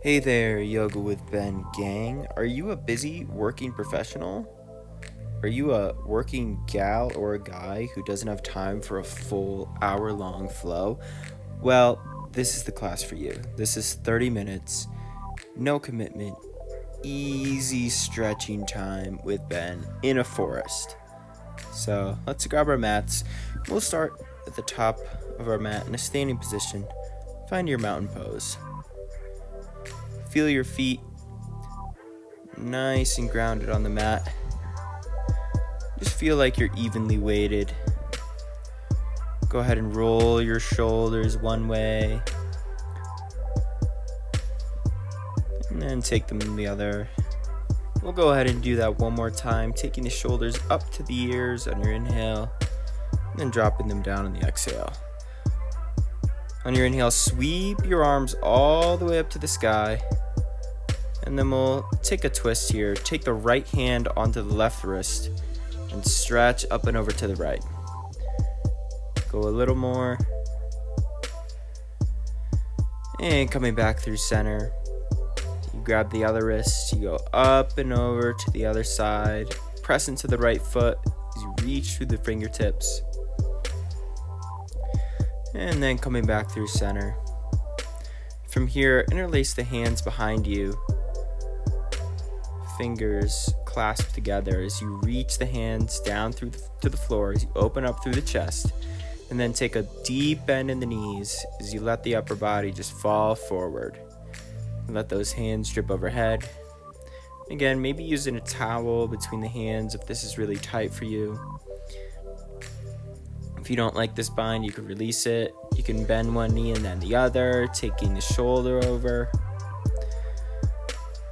Hey there, Yoga with Ben gang. Are you a busy working professional? Are you a working gal or a guy who doesn't have time for a full hour-long flow? Well, this is the class for you. This is 30 minutes, no commitment, easy stretching time with Ben in a forest. So let's grab our mats. We'll start at the top of our mat in a standing position. Find your mountain pose. Feel your feet nice and grounded on the mat. Just feel like you're evenly weighted. Go ahead and roll your shoulders one way and then take them the other. We'll go ahead and do that one more time, taking the shoulders up to the ears on your inhale and then dropping them down on the exhale. On your inhale, sweep your arms all the way up to the sky. And then we'll take a twist here. Take the right hand onto the left wrist and stretch up and over to the right. Go a little more. And coming back through center. You grab the other wrist. You go up and over to the other side. Press into the right foot as you reach through the fingertips. And then coming back through center. From here, interlace the hands behind you. Fingers clasped together as you reach the hands down to the floor as you open up through the chest, and then take a deep bend in the knees as you let the upper body just fall forward. Let those hands drip overhead. Again, maybe using a towel between the hands if this is really tight for you. If you don't like this bind, you can release it. You can bend one knee and then the other, taking the shoulder over.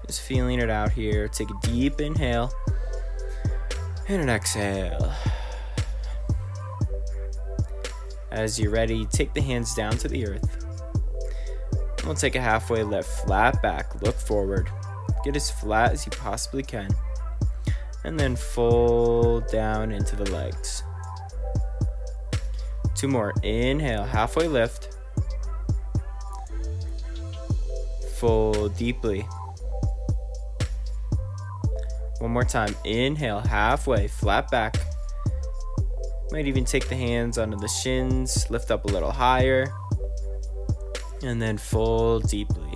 Just feeling it out here. Take a deep inhale and an exhale. As you're ready, take the hands down to the earth. We'll take a halfway lift, flat back, look forward. Get as flat as you possibly can. And then fold down into the legs. Two more. Inhale, halfway lift. Fold deeply. One more time. Inhale, halfway, flat back. Might even take the hands onto the shins, lift up a little higher, and then fold deeply.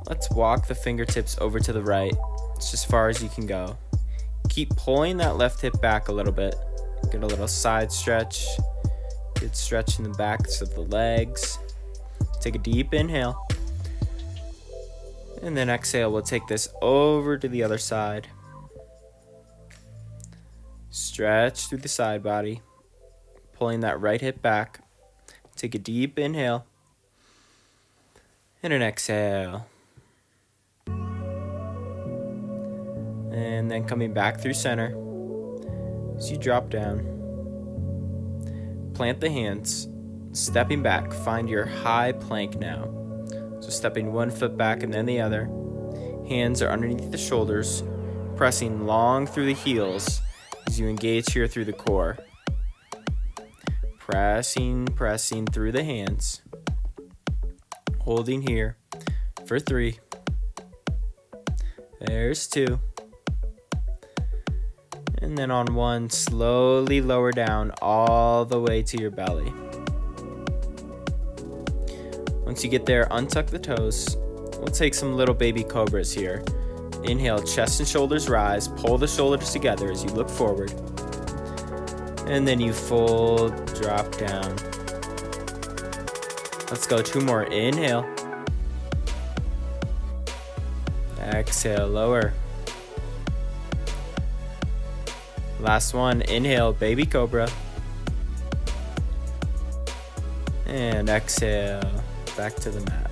Let's walk the fingertips over to the right. It's just as far as you can go. Keep pulling that left hip back a little bit. Get a little side stretch. Good stretch in the backs of the legs. Take a deep inhale. And then exhale, we'll take this over to the other side. Stretch through the side body. Pulling that right hip back. Take a deep inhale. And an exhale. And then coming back through center. As you drop down. Plant the hands. Stepping back. Find your high plank now. So stepping one foot back and then the other. Hands are underneath the shoulders, pressing long through the heels as you engage here through the core. Pressing through the hands. Holding here for 3. There's 2. And then on 1, slowly lower down all the way to your belly. Once you get there, untuck the toes. We'll take some little baby cobras here. Inhale, chest and shoulders rise. Pull the shoulders together as you look forward. And then you fold, drop down. Let's go 2 more. Inhale. Exhale, lower. Last one. Inhale, baby cobra. And exhale. Back to the mat.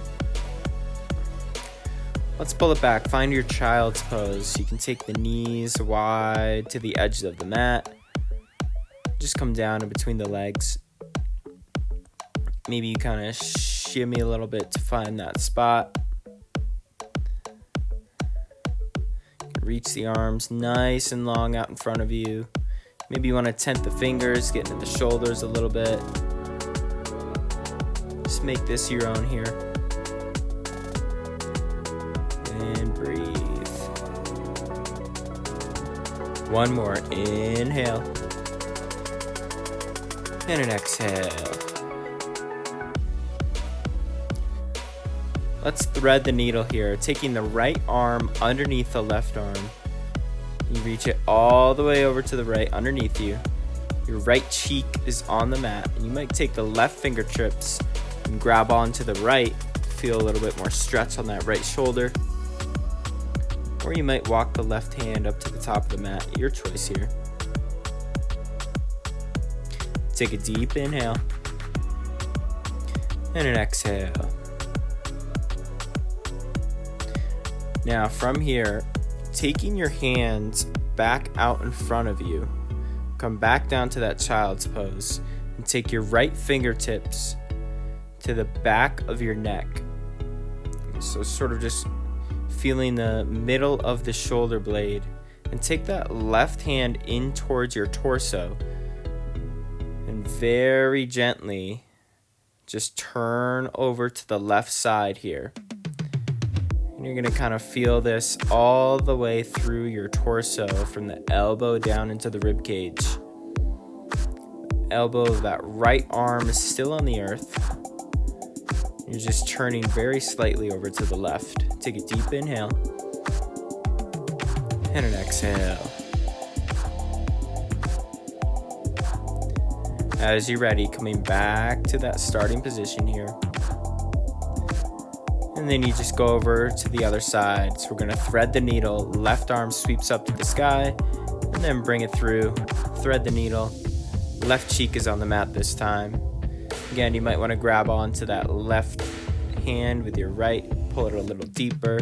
Let's pull it back. Find your child's pose. You can take the knees wide to the edge of the mat. Just come down in between the legs. Maybe you kind of shimmy a little bit to find that spot. Reach the arms nice and long out in front of you. Maybe you want to tent the fingers, get into the shoulders a little bit. Just Just make this your own here. And breathe. One more. Inhale. And an exhale. Let's thread the needle here, taking the right arm underneath the left arm. You reach it all the way over to the right underneath you. Your right cheek is on the mat. And you might take the left fingertips and grab onto the right. Feel a little bit more stretch on that right shoulder. Or you might walk the left hand up to the top of the mat. Your choice here. Take a deep inhale. And an exhale. Now from here, taking your hands back out in front of you, come back down to that child's pose and take your right fingertips to the back of your neck. So sort of just feeling the middle of the shoulder blade, and take that left hand in towards your torso and very gently just turn over to the left side here. And you're going to kind of feel this all the way through your torso from the elbow down into the rib cage. Elbow of that right arm is still on the earth. You're just turning very slightly over to the left. Take a deep inhale. And an exhale. As you're ready, coming back to that starting position here. And then you just go over to the other side. So we're going to thread the needle. Left arm sweeps up to the sky. And then bring it through. Thread the needle. Left cheek is on the mat this time. Again, you might want to grab onto that left hand with your right. Pull it a little deeper.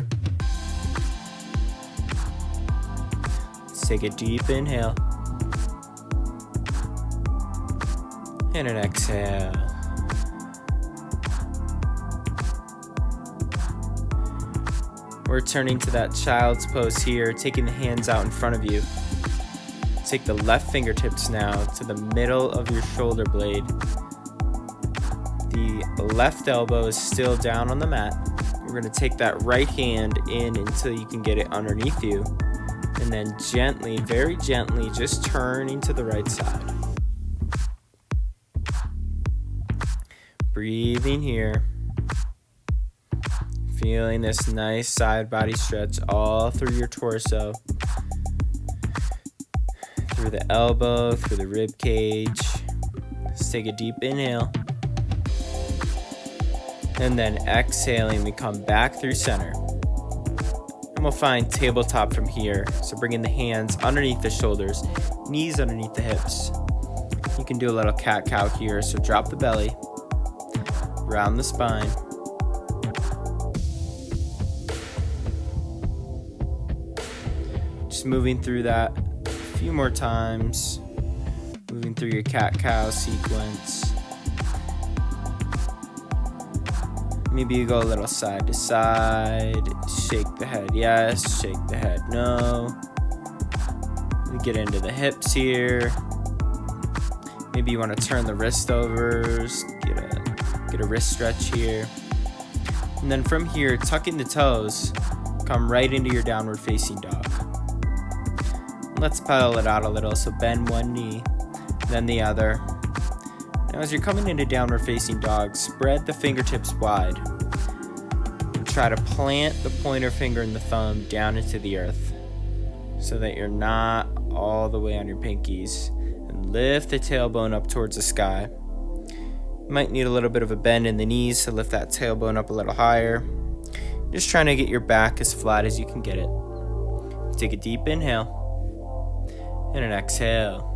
Let's take a deep inhale. And an exhale. We're turning to that child's pose here, taking the hands out in front of you. Take the left fingertips now to the middle of your shoulder blade. The left elbow is still down on the mat. We're going to take that right hand in until you can get it underneath you. And then gently, very gently, just turning to the right side. Breathing here. Feeling this nice side body stretch all through your torso. Through the elbow, through the rib cage. Let's take a deep inhale. And then exhaling, we come back through center. And we'll find tabletop from here. So bringing the hands underneath the shoulders, knees underneath the hips. You can do a little cat-cow here, so drop the belly, round the spine. Just moving through that a few more times. Moving through your cat-cow sequence. Maybe you go a little side to side. Shake the head yes, shake the head no. We get into the hips here. Maybe you want to turn the wrist over. Get a wrist stretch here. And then from here, tucking the toes, come right into your downward facing dog. Let's pedal it out a little. So bend one knee, then the other. Now as you're coming into downward facing dog, spread the fingertips wide. And try to plant the pointer finger and the thumb down into the earth so that you're not all the way on your pinkies. And lift the tailbone up towards the sky. You might need a little bit of a bend in the knees to lift that tailbone up a little higher. Just trying to get your back as flat as you can get it. Take a deep inhale. And an exhale.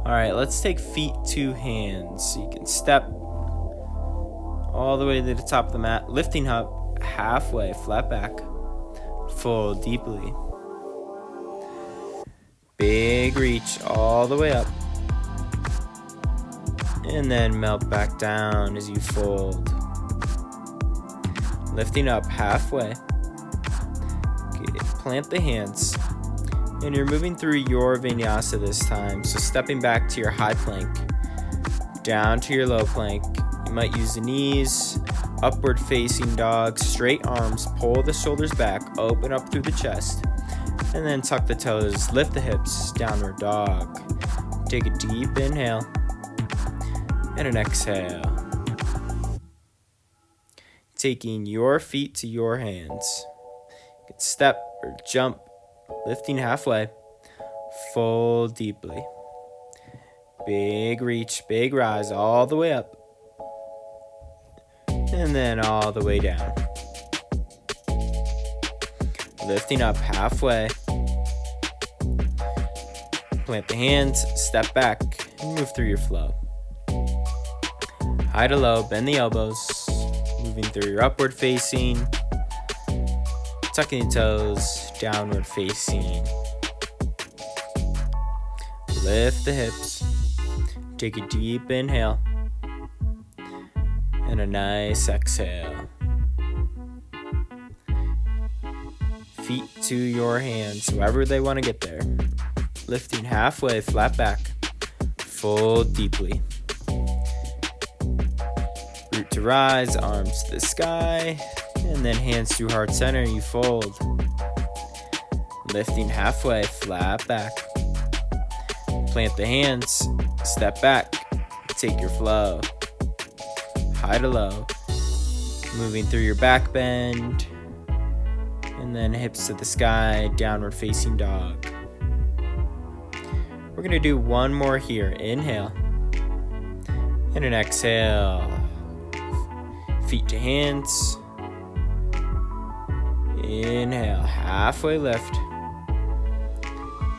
Alright, let's take feet to hands. So you can step all the way to the top of the mat, lifting up halfway, flat back. Fold deeply. Big reach all the way up. And then melt back down as you fold. Lifting up halfway. Okay, plant the hands. And you're moving through your vinyasa this time. So stepping back to your high plank, down to your low plank, You might use the knees, upward facing dog, straight arms, pull the shoulders back, open up through the chest, and then tuck the toes, lift the hips, downward dog. Take a deep inhale and an exhale. Taking your feet to your hands. You can step or jump, lifting halfway, fold deeply. Big reach, big rise, all the way up. And then all the way down. Lifting up halfway. Plant the hands, step back, and move through your flow. High to low, bend the elbows, moving through your upward facing, tucking the toes, downward facing. Lift the hips, take a deep inhale, and a nice exhale. Feet to your hands, wherever they want to get there. Lifting halfway, flat back, fold deeply. Root to rise, arms to the sky, and then hands to heart center, you fold. Lifting halfway, flat back. Plant the hands, step back, take your flow. High to low, moving through your back bend, and then hips to the sky, downward facing dog. We're gonna do one more here. Inhale, and an exhale. Feet to hands. Inhale, halfway lift,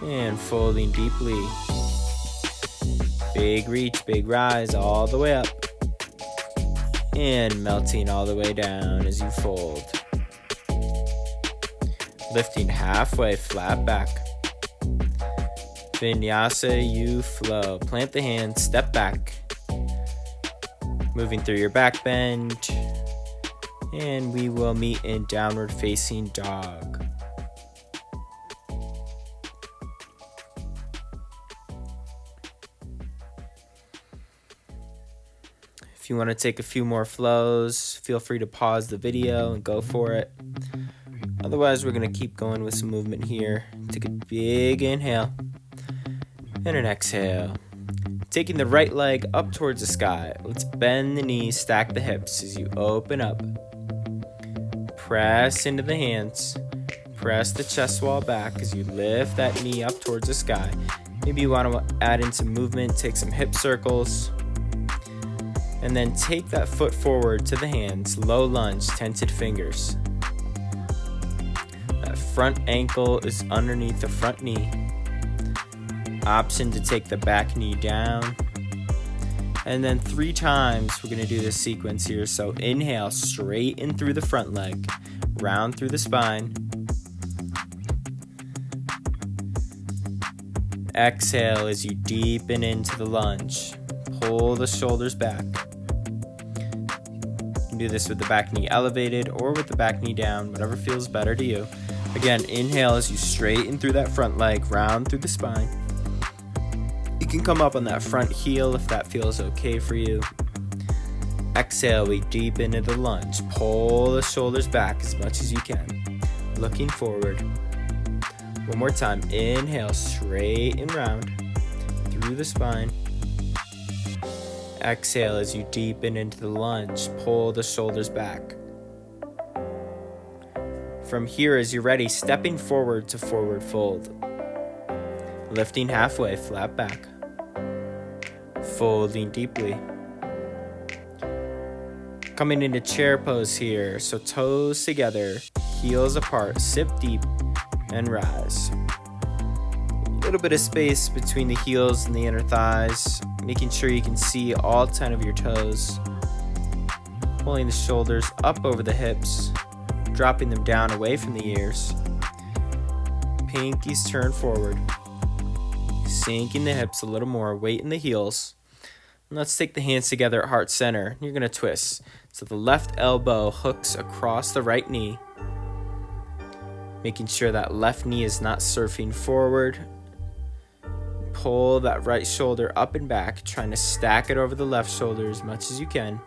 and folding deeply. Big reach, big rise, all the way up, and melting all the way down as you fold. Lifting halfway, flat back. Vinyasa, you flow. Plant the hands, step back. Moving through your back bend. And we will meet in downward facing dog. If you want to take a few more flows, feel free to pause the video and go for it. Otherwise, we're going to keep going with some movement here. Take a big inhale and an exhale. Taking the right leg up towards the sky. Let's bend the knees, stack the hips as you open up. Press into the hands. Press the chest wall back as you lift that knee up towards the sky. Maybe you want to add in some movement, take some hip circles. And then take that foot forward to the hands, low lunge, tented fingers. That front ankle is underneath the front knee. Option to take the back knee down. And then 3 times we're going to do this sequence here. So inhale, straighten through the front leg, round through the spine. Exhale as you deepen into the lunge. Pull the shoulders back. You can do this with the back knee elevated or with the back knee down, whatever feels better to you. Again, inhale as you straighten through that front leg, round through the spine. You can come up on that front heel if that feels okay for you. Exhale, we deepen into the lunge. Pull the shoulders back as much as you can. Looking forward. One more time. Inhale, straight and round through the spine. Exhale as you deepen into the lunge. Pull the shoulders back. From here, as you're ready, stepping forward to forward fold. Lifting halfway, flat back. Folding deeply. Coming into chair pose here. So toes together, heels apart, sip deep, and rise. A little bit of space between the heels and the inner thighs, making sure you can see all 10 of your toes. Pulling the shoulders up over the hips, dropping them down away from the ears. Pinkies turn forward. Sinking the hips a little more, weight in the heels. And let's take the hands together at heart center. You're going to twist. So the left elbow hooks across the right knee. Making sure that left knee is not surfing forward. Pull that right shoulder up and back, trying to stack it over the left shoulder as much as you can.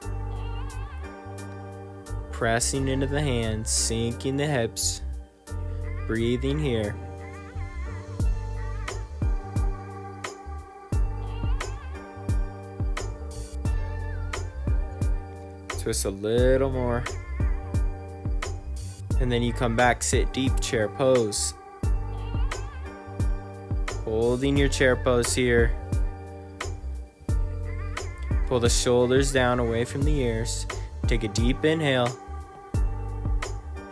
Pressing into the hands, sinking the hips, breathing here. Twist a little more. And then you come back, sit deep, chair pose. Holding your chair pose here. Pull the shoulders down away from the ears. Take a deep inhale.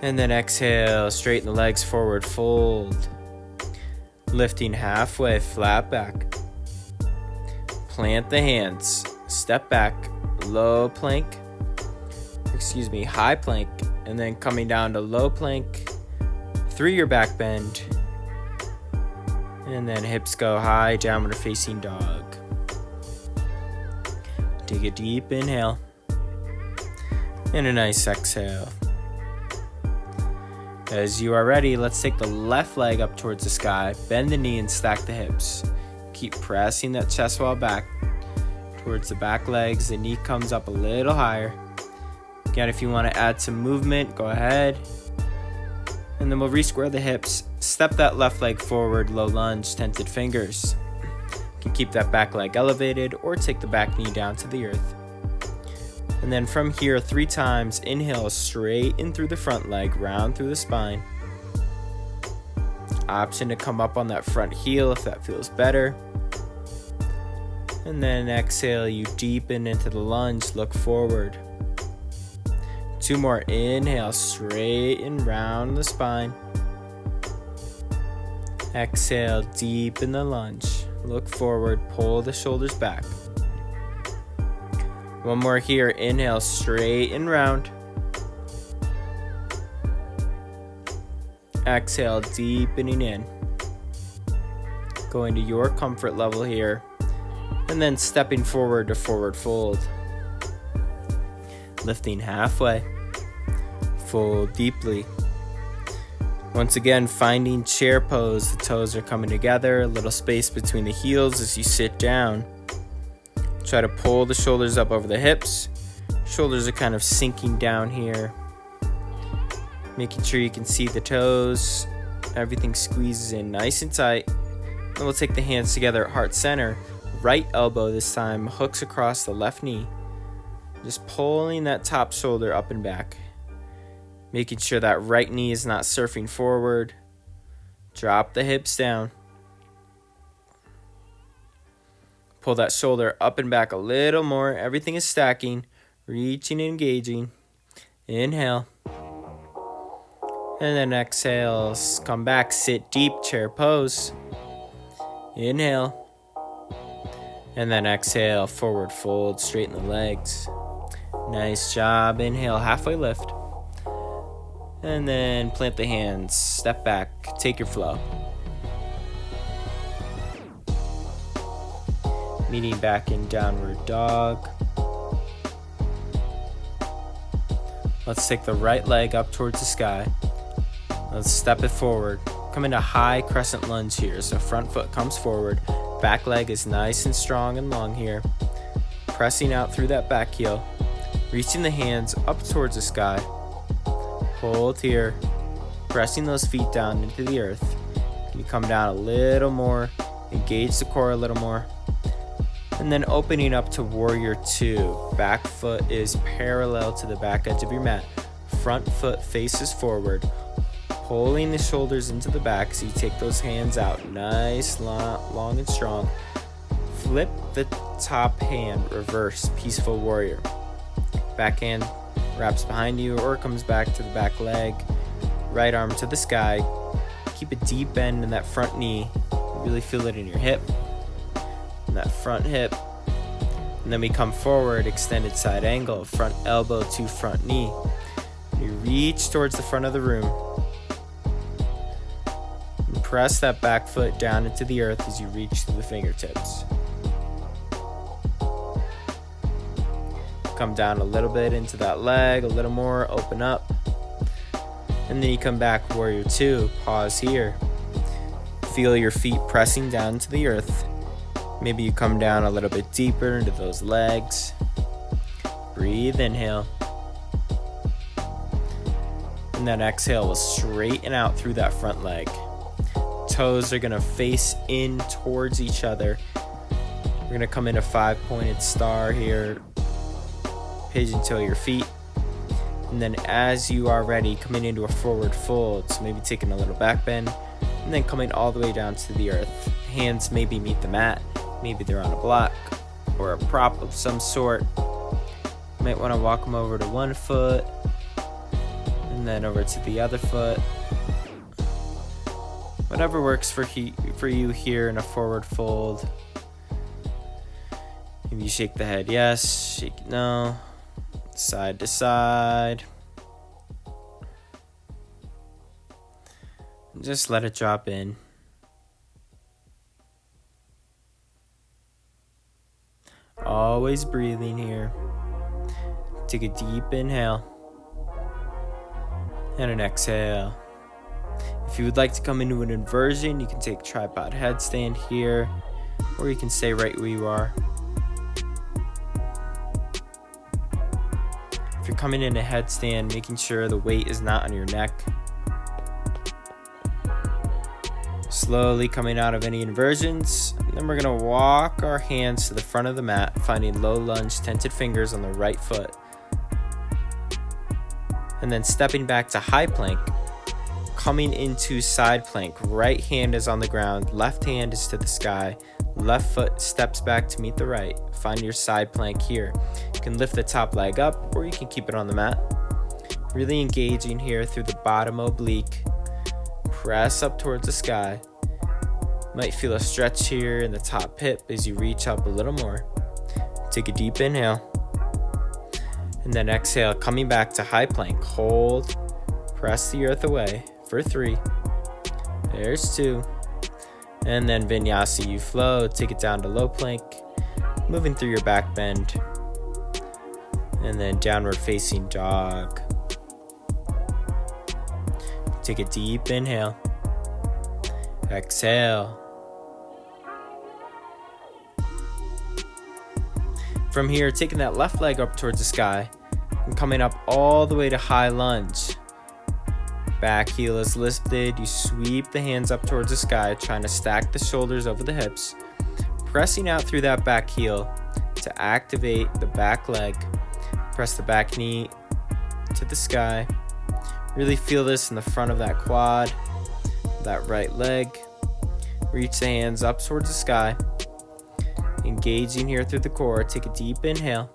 And then exhale, straighten the legs forward, fold. Lifting halfway, flat back. Plant the hands, step back, low plank. High plank, and then coming down to low plank through your back bend, and then hips go high, downward facing dog. Take a deep inhale and a nice exhale. As you are ready, let's take the left leg up towards the sky, bend the knee and stack the hips. Keep pressing that chest wall back towards the back legs. The knee comes up a little higher. Again, if you want to add some movement, go ahead. And then we'll re-square the hips. Step that left leg forward, low lunge, tented fingers. You can keep that back leg elevated or take the back knee down to the earth. And then from here, 3 times, inhale, straight in through the front leg, round through the spine. Option to come up on that front heel if that feels better. And then exhale, you deepen into the lunge, look forward. 2 more, inhale, straight and round the spine. Exhale, deep in the lunge. Look forward, pull the shoulders back. 1 more here, inhale, straight and round. Exhale, deepening in. Going to your comfort level here. And then stepping forward to forward fold. Lifting halfway. Fold deeply. Once again, finding chair pose. The toes are coming together. A little space between the heels as you sit down. Try to pull the shoulders up over the hips. Shoulders are kind of sinking down here. Making sure you can see the toes. Everything squeezes in nice and tight. Then we'll take the hands together at heart center. Right elbow this time hooks across the left knee. Just pulling that top shoulder up and back. Making sure that right knee is not surfing forward. Drop the hips down. Pull that shoulder up and back a little more. Everything is stacking. Reaching and engaging. Inhale. And then exhale. Come back. Sit deep. Chair pose. Inhale. And then exhale. Forward fold. Straighten the legs. Nice job. Inhale. Halfway lift. And then plant the hands, step back, take your flow. Meeting back in downward dog. Let's take the right leg up towards the sky. Let's step it forward. Come into high crescent lunge here. So front foot comes forward. Back leg is nice and strong and long here. Pressing out through that back heel. Reaching the hands up towards the sky. Hold here, pressing those feet down into the earth. You come down a little more, engage the core a little more, and then opening up to warrior 2. Back foot is parallel to the back edge of your mat. Front foot faces forward, pulling the shoulders into the back so you take those hands out nice, long and strong. Flip the top hand, reverse, peaceful warrior. Back hand wraps behind you or comes back to the back leg. Right arm to the sky. Keep a deep bend in that front knee. Really feel it in your hip. And that front hip. And then we come forward, extended side angle. Front elbow to front knee. You reach towards the front of the room. And press that back foot down into the earth as you reach through the fingertips. Come down a little bit into that leg, a little more, open up. And then you come back, warrior 2, pause here. Feel your feet pressing down to the earth. Maybe you come down a little bit deeper into those legs. Breathe, inhale. And then exhale, we'll straighten out through that front leg. Toes are gonna face in towards each other. We're gonna come into 5-pointed star here. Pigeon toe your feet. And then as you are ready, coming into a forward fold. So maybe taking a little back bend and then coming all the way down to the earth. Hands maybe meet the mat. Maybe they're on a block or a prop of some sort. You might wanna walk them over to one foot and then over to the other foot. Whatever works for you here in a forward fold. Maybe you shake the head yes, shake it no, side to side. And just let it drop in. Always breathing here. Take a deep inhale and an exhale. If you would like to come into an inversion, you can take tripod headstand here, or you can stay right where you are. If you're coming in a headstand, making sure the weight is not on your neck. Slowly coming out of any inversions, and then we're gonna walk our hands to the front of the mat, finding low lunge, tented fingers on the right foot. And then stepping back to high plank, coming into side plank. Right hand is on the ground, left hand is to the sky. Left foot steps back to meet the right. Find your side plank here. You can lift the top leg up or you can keep it on the mat. Really engaging here through the bottom oblique. Press up towards the sky. Might feel a stretch here in the top hip as you reach up a little more. Take a deep inhale. And then exhale, coming back to high plank. Hold. Press the earth away for 3. There's 2. And then vinyasa, you flow. Take it down to low plank. Moving through your back bend. And then downward facing dog. Take a deep inhale. Exhale. From here, taking that left leg up towards the sky and coming up all the way to high lunge. Back heel is lifted. You sweep the hands up towards the sky, trying to stack the shoulders over the hips. Pressing out through that back heel to activate the back leg. Press the back knee to the sky. Really feel this in the front of that quad, that right leg. Reach the hands up towards the sky. Engaging here through the core. Take a deep inhale.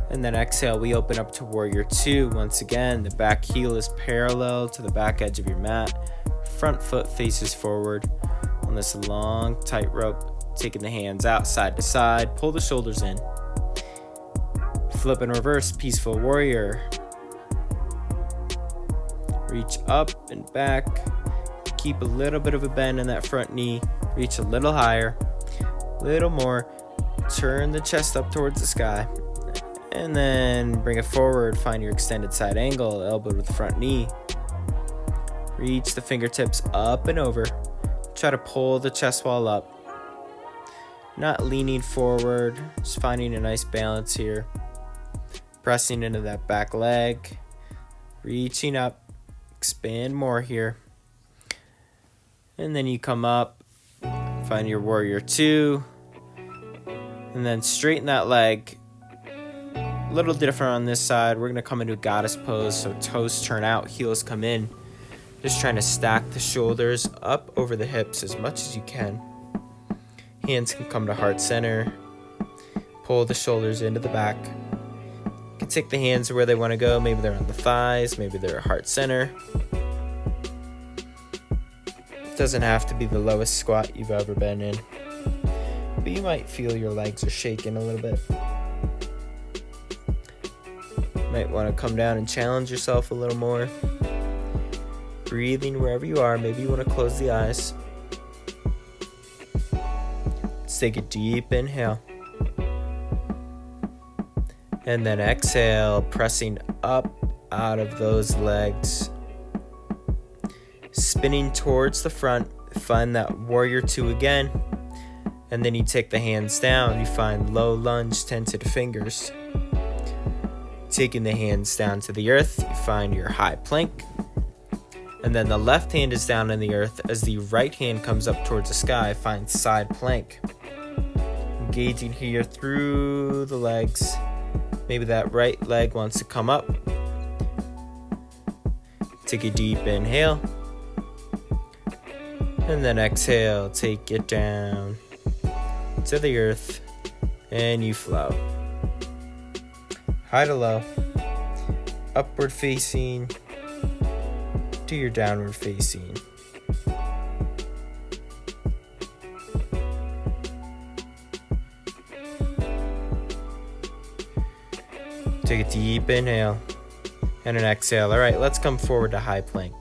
And then exhale, we open up to Warrior 2. Once again, the back heel is parallel to the back edge of your mat. Front foot faces forward on this long tightrope. Taking the hands out side to side. Pull the shoulders in. Flip and reverse, Peaceful Warrior. Reach up and back. Keep a little bit of a bend in that front knee. Reach a little higher. Little more. Turn the chest up towards the sky. And then bring it forward. Find your extended side angle. Elbow to the front knee. Reach the fingertips up and over. Try to pull the chest wall up. Not leaning forward. Just finding a nice balance here. Pressing into that back leg. Reaching up. Expand more here. And then you come up. Find your Warrior 2. And then straighten that leg. A little different on this side. We're going to come into a goddess pose. So toes turn out, heels come in. Just trying to stack the shoulders up over the hips as much as you can. Hands can come to heart center. Pull the shoulders into the back. You can take the hands where they want to go. Maybe they're on the thighs. Maybe they're heart center. It doesn't have to be the lowest squat you've ever been in. But you might feel your legs are shaking a little bit. Might want to come down and challenge yourself a little more. Breathing wherever you are. Maybe you want to close the eyes. Let's take a deep inhale. And then exhale, pressing up out of those legs. Spinning towards the front. Find that Warrior 2 again. And then you take the hands down. You find low lunge, tented fingers. Taking the hands down to the earth, you find your high plank. And then the left hand is down in the earth as the right hand comes up towards the sky, find side plank. Engaging here through the legs. Maybe that right leg wants to come up. Take a deep inhale. And then exhale, take it down to the earth. And you flow. High to low. Upward facing to your downward facing. Take a deep inhale and an exhale. All right, let's come forward to high plank.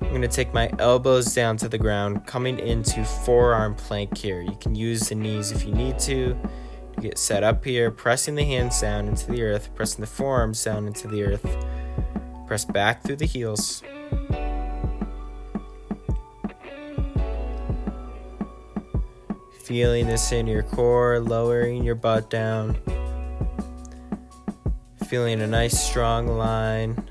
I'm going to take my elbows down to the ground, coming into forearm plank here. You can use the knees if you need to get set up here, pressing the hands down into the earth, pressing the forearms down into the earth. Press back through the heels. Feeling this in your core, lowering your butt down. Feeling a nice strong line.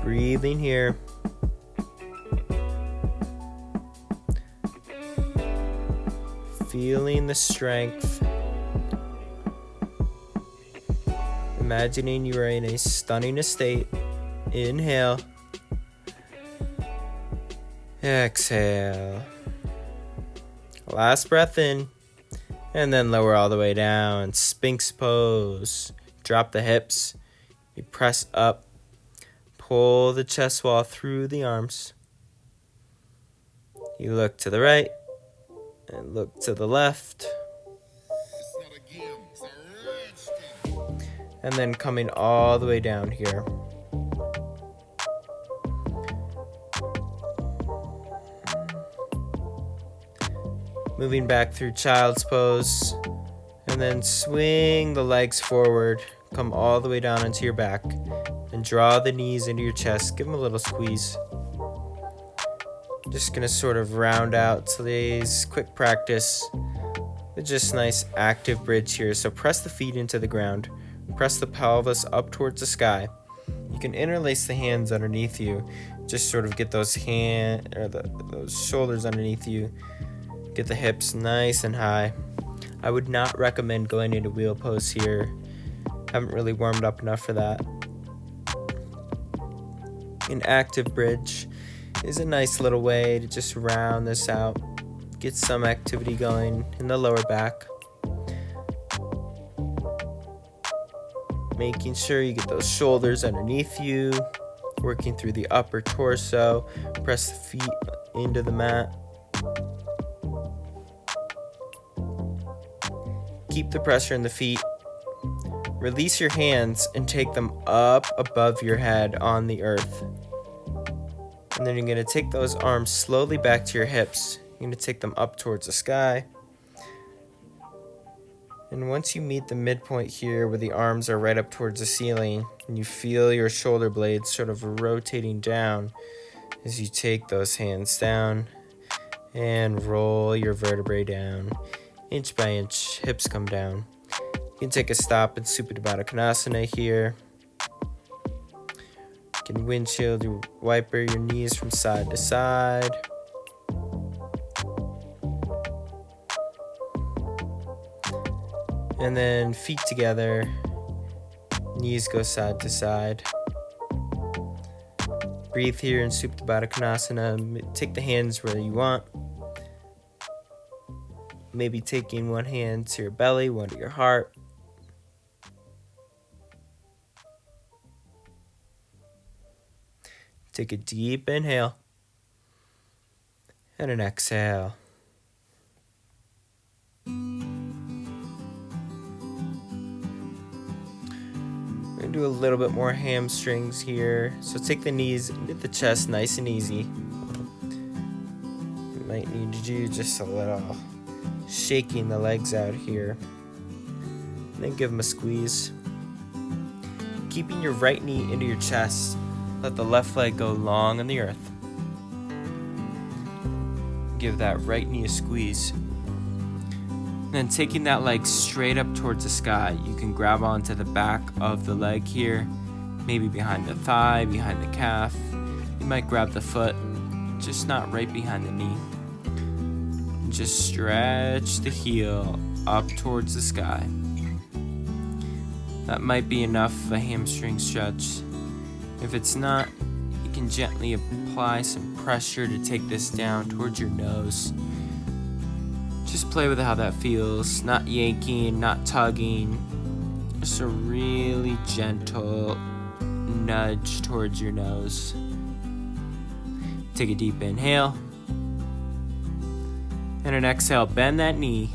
Breathing here. Feeling the strength. Imagining you are in a stunning estate. Inhale. Exhale. Last breath in. And then lower all the way down. Sphinx pose. Drop the hips. You press up. Pull the chest wall through the arms. You look to the right. And look to the left. And then coming all the way down here. Moving back through child's pose. And then swing the legs forward. Come all the way down into your back. And draw the knees into your chest. Give them a little squeeze. Just going to sort of round out today's quick practice with just nice active bridge here. So press the feet into the ground. Press the pelvis up towards the sky. You can interlace the hands underneath you. Just sort of get those those shoulders underneath you. Get the hips nice and high. I would not recommend going into wheel pose here. Haven't really warmed up enough for that. An active bridge is a nice little way to just round this out. Get some activity going in the lower back. Making sure you get those shoulders underneath you. Working through the upper torso. Press the feet into the mat. Keep the pressure in the feet. Release your hands and take them up above your head on the earth. And then you're going to take those arms slowly back to your hips. You're going to take them up towards the sky. And once you meet the midpoint here where the arms are right up towards the ceiling, and you feel your shoulder blades sort of rotating down as you take those hands down and roll your vertebrae down. Inch by inch, hips come down. You can take a stop in Supta Baddha Konasana here. You can windshield your wiper your knees from side to side. And then feet together, knees go side to side. Breathe here in Supta Baddha Konasana. Take the hands where you want. Maybe taking one hand to your belly, one to your heart. Take a deep inhale and an exhale. We're going to do a little bit more hamstrings here. So take the knees into the chest nice and easy. You might need to do just a little shaking the legs out here. And then give them a squeeze. Keeping your right knee into your chest. Let the left leg go long on the earth. Give that right knee a squeeze. Then taking that leg straight up towards the sky, you can grab onto the back of the leg here, maybe behind the thigh, behind the calf. You might grab the foot, just not right behind the knee. Just stretch the heel up towards the sky. That might be enough of a hamstring stretch. If it's not, you can gently apply some pressure to take this down towards your nose. Just play with how that feels, not yanking, not tugging. Just a really gentle nudge towards your nose. Take a deep inhale. And an exhale, bend that knee.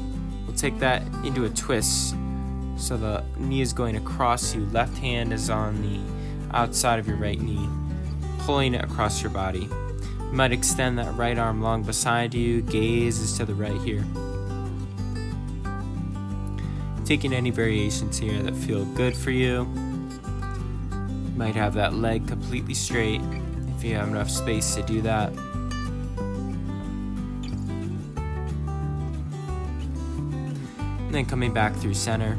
We'll take that into a twist. So the knee is going across you. Left hand is on the outside of your right knee, pulling it across your body. You might extend that right arm long beside you. Gaze is to the right here. Taking any variations here that feel good for you. You might have that leg completely straight if you have enough space to do that. And then coming back through center.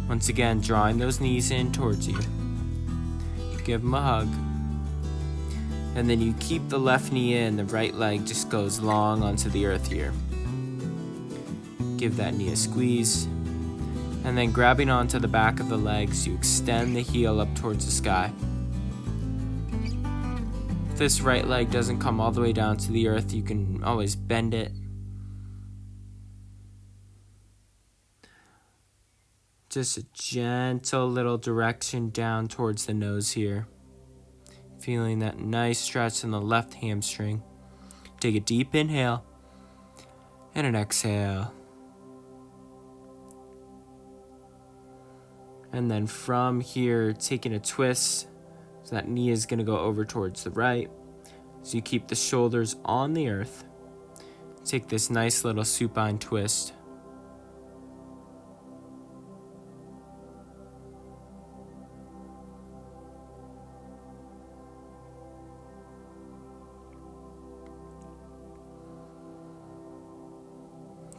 Once again, drawing those knees in towards you. Give them a hug. And then you keep the left knee in, the right leg just goes long onto the earth here. Give that knee a squeeze. And then grabbing onto the back of the legs, you extend the heel up towards the sky. If this right leg doesn't come all the way down to the earth, you can always bend it. Just a gentle little direction down towards the nose here. Feeling that nice stretch in the left hamstring. Take a deep inhale and an exhale. And then from here, taking a twist. So that knee is going to go over towards the right. So you keep the shoulders on the earth. Take this nice little supine twist.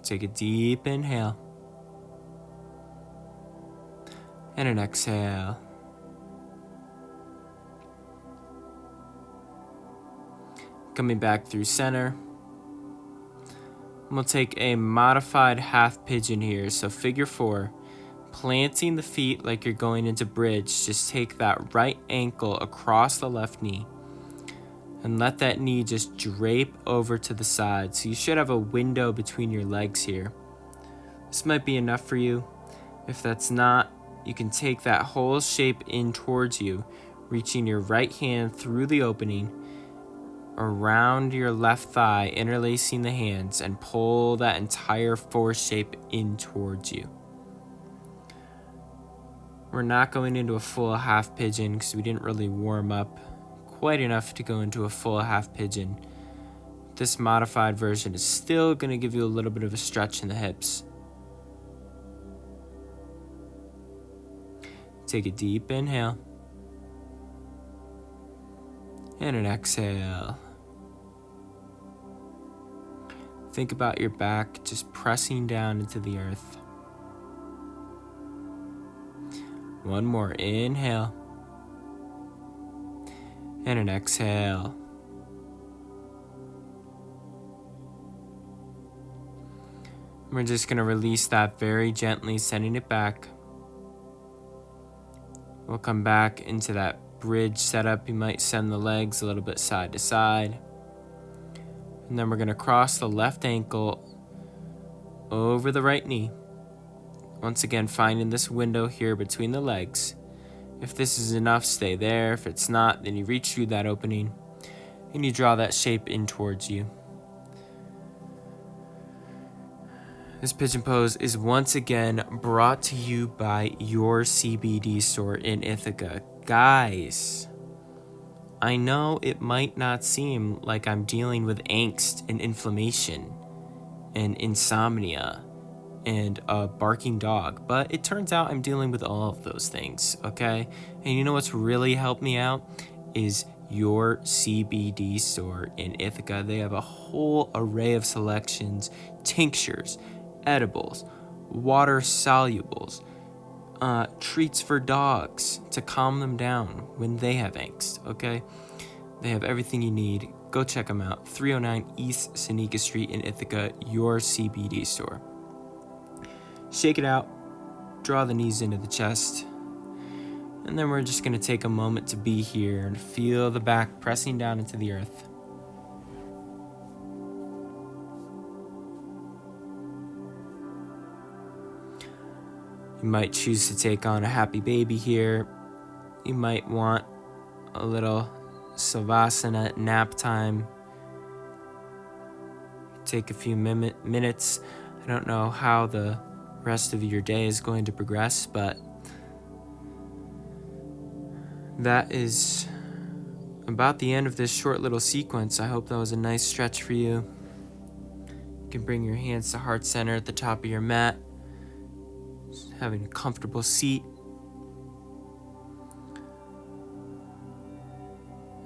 Take a deep inhale. And an exhale. Coming back through center. We'll take a modified half pigeon here. So figure 4. Planting the feet like you're going into bridge. Just take that right ankle across the left knee. And let that knee just drape over to the side. So you should have a window between your legs here. This might be enough for you. If that's not, you can take that whole shape in towards you, reaching your right hand through the opening, around your left thigh, interlacing the hands, and pull that entire 4 shape in towards you. We're not going into a full half pigeon because we didn't really warm up quite enough to go into a full half pigeon. This modified version is still going to give you a little bit of a stretch in the hips. Take a deep inhale and an exhale. Think about your back just pressing down into the earth. One more inhale and an exhale. We're just going to release that very gently, sending it back. We'll come back into that bridge setup. You might send the legs a little bit side to side. And then we're going to cross the left ankle over the right knee. Once again, finding this window here between the legs. If this is enough, stay there. If it's not, then you reach through that opening and you draw that shape in towards you. This pigeon pose is once again brought to you by your CBD store in Ithaca. Guys, I know it might not seem like I'm dealing with angst and inflammation and insomnia and a barking dog, but it turns out I'm dealing with all of those things, okay? And you know what's really helped me out is your CBD store in Ithaca. They have a whole array of selections, tinctures, edibles, water solubles, treats for dogs to calm them down when they have angst, okay? They have everything you need. Go check them out. 309 East Seneca Street in Ithaca, your CBD store. Shake it out, draw the knees into the chest, and then we're just going to take a moment to be here and feel the back pressing down into the earth. You might choose to take on a happy baby here. You might want a little Savasana nap time. Take a few minutes. I don't know how the rest of your day is going to progress, but that is about the end of this short little sequence. I hope that was a nice stretch for you. You can bring your hands to heart center at the top of your mat, having a comfortable seat.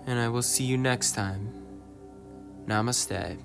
And I will see you next time. Namaste.